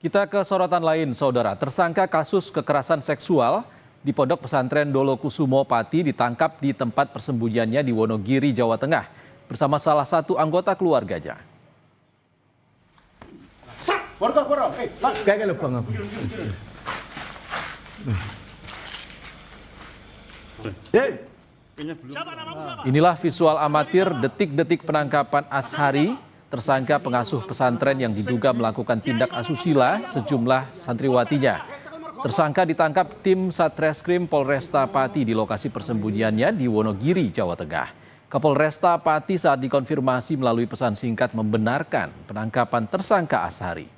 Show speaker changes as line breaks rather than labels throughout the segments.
Kita ke sorotan lain, saudara. Tersangka kasus kekerasan seksual di Pondok Pesantren Dolokusumo Pati ditangkap di tempat persembunyiannya di Wonogiri, Jawa Tengah bersama salah satu anggota keluarganya. Inilah visual amatir detik-detik penangkapan Ashari, tersangka pengasuh pesantren yang diduga melakukan tindak asusila sejumlah santriwatinya. Tersangka ditangkap tim Satreskrim Polresta Pati di lokasi persembunyiannya di Wonogiri, Jawa Tengah. Kapolresta Pati saat dikonfirmasi melalui pesan singkat membenarkan penangkapan tersangka Ashari.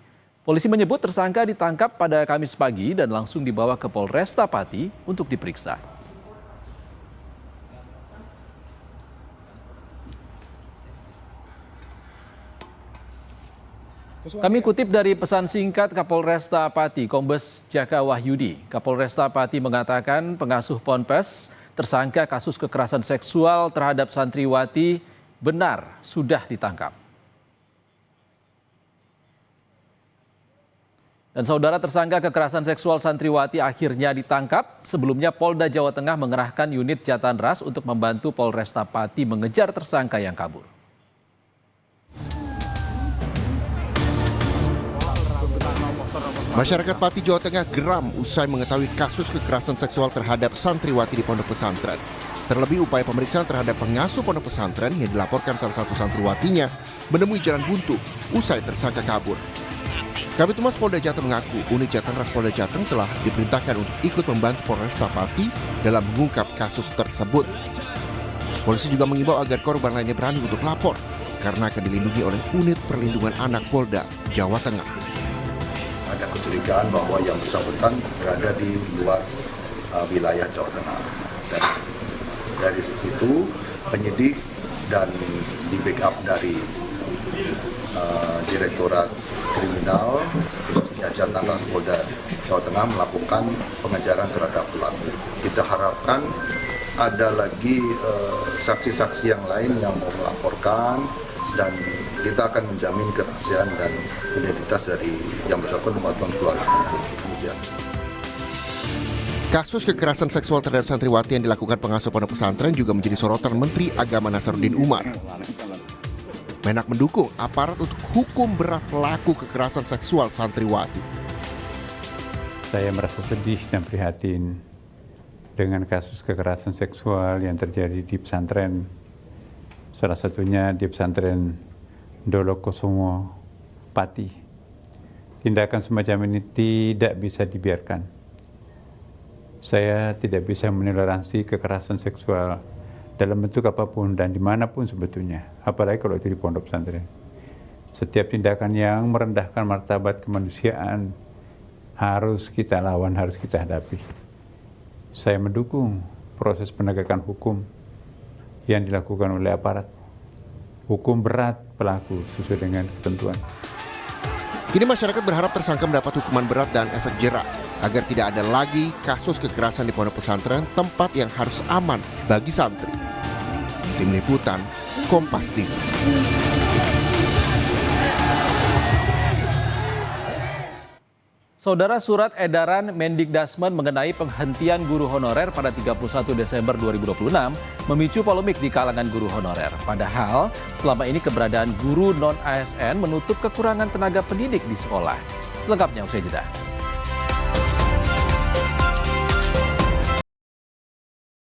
Polisi menyebut tersangka ditangkap pada Kamis pagi dan langsung dibawa ke Polresta Pati untuk diperiksa. Kami kutip dari pesan singkat Kapolresta Pati, Kombes Jaka Wahyudi. Kapolresta Pati mengatakan pengasuh Ponpes tersangka kasus kekerasan seksual terhadap santriwati benar sudah ditangkap. Dan saudara, tersangka kekerasan seksual santriwati akhirnya ditangkap. Sebelumnya Polda Jawa Tengah mengerahkan unit Jatanras untuk membantu Polresta Pati mengejar tersangka yang kabur.
Masyarakat Pati, Jawa Tengah geram usai mengetahui kasus kekerasan seksual terhadap santriwati di pondok pesantren. Terlebih upaya pemeriksaan terhadap pengasuh pondok pesantren yang dilaporkan salah satu santriwatinya menemui jalan buntu usai tersangka kabur. Kabid Humas Polda Jateng mengaku unit Jatanras Polda Jateng telah diperintahkan untuk ikut membantu Polresta Pati dalam mengungkap kasus tersebut. Polisi juga mengimbau agar korban lainnya berani untuk lapor karena akan dilindungi oleh unit perlindungan anak Polda Jawa Tengah.
Ada kecurigaan bahwa yang bersangkutan berada di luar wilayah Jawa Tengah. Dan dari situ penyidik dan di backup dari Direktorat Kriminal khususnya Jatanras Polda Jawa Tengah melakukan pengejaran terhadap pelaku. Kita harapkan ada lagi saksi-saksi yang lain yang mau melaporkan dan kita akan menjamin kerahasiaan dan identitas dari yang bersangkutan maupun keluarganya. Kemudian.
Kasus kekerasan seksual terhadap santriwati yang dilakukan pengasuh pondok pesantren juga menjadi sorotan Menteri Agama Nasaruddin Umar. Menak mendukung aparat untuk hukum berat pelaku kekerasan seksual santriwati.
Saya merasa sedih dan prihatin dengan kasus kekerasan seksual yang terjadi di pesantren. Salah satunya di pesantren Dolokusumo Pati. Tindakan semacam ini tidak bisa dibiarkan. Saya tidak bisa menoleransi kekerasan seksual dalam bentuk apapun dan dimanapun sebetulnya, apalagi kalau itu di pondok pesantren. Setiap tindakan yang merendahkan martabat kemanusiaan harus kita lawan, harus kita hadapi. Saya mendukung proses penegakan hukum yang dilakukan oleh aparat. Hukum berat pelaku sesuai dengan ketentuan.
Kini masyarakat berharap tersangka mendapat hukuman berat dan efek jerak agar tidak ada lagi kasus kekerasan di pondok pesantren, tempat yang harus aman bagi santri. Tim Liputan, Kompas TV.
Saudara, surat edaran Mendikdasmen mengenai penghentian guru honorer pada 31 Desember 2026 memicu polemik di kalangan guru honorer. Padahal selama ini keberadaan guru non-ASN menutup kekurangan tenaga pendidik di sekolah. Selengkapnya usai jeda.